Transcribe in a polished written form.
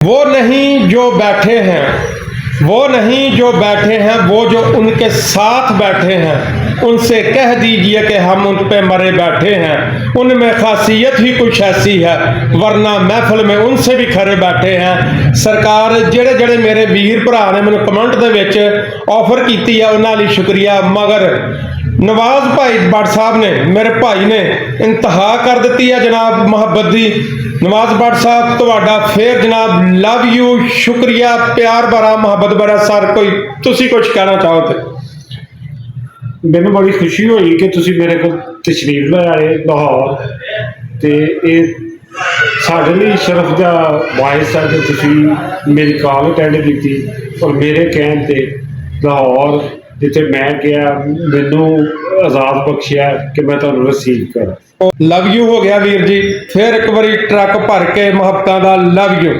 वो नहीं जो बैठे हैं, वो नहीं जो बैठे हैं, वो जो उनके साथ बैठे हैं, उनसे कह दीजिए कि हम उन पे मरे बैठे हैं। उनमें खासियत ही कुछ ऐसी है, वरना महफिल में उनसे भी खरे बैठे हैं। सरकार ਜਿਹੜੇ ਜਿਹੜੇ ਮੇਰੇ ਵੀਰ ਭਰਾ ਨੇ ਮੈਨੂੰ ਕਮੈਂਟ ਦੇ ਵਿੱਚ ਆਫਰ ਕੀਤੀ ਆ ਉਹਨਾਂ ਲਈ ਸ਼ੁਕਰੀਆ, ਮਗਰ ਨਵਾਜ਼ ਭਾਈ ਭੱਟ ਸਾਹਿਬ ਨੇ, ਮੇਰੇ ਭਾਈ ਨੇ ਇੰਤਹਾ ਕਰ ਦਿੱਤੀ ਹੈ ਜਨਾਬ ਮੁਹੱਬਤ ਦੀ। नवाज भट्ट साहब तुहाडा फिर जनाब लव यू, शुक्रिया, प्यार भरा, मुहब्बत भरा। सर कोई तुसी कुछ कहना चाहो तो? मैनू बड़ी खुशी हुई कि तुसी मेरे को तशरीफ लाए लाहौर, तो ये साढ़े लिए शरफ का बायस है कि तुसी मेरी कॉल अटेंड की और मेरे कहने ते लाहौर जिथे मैं गया मैनू आज़ाद बख्शिया कि मैं तुहानू रिसीव करा। लव यू हो गया वीर जी, फिर एक बारी ट्रक भर के मुहब्बतां दा लव यू।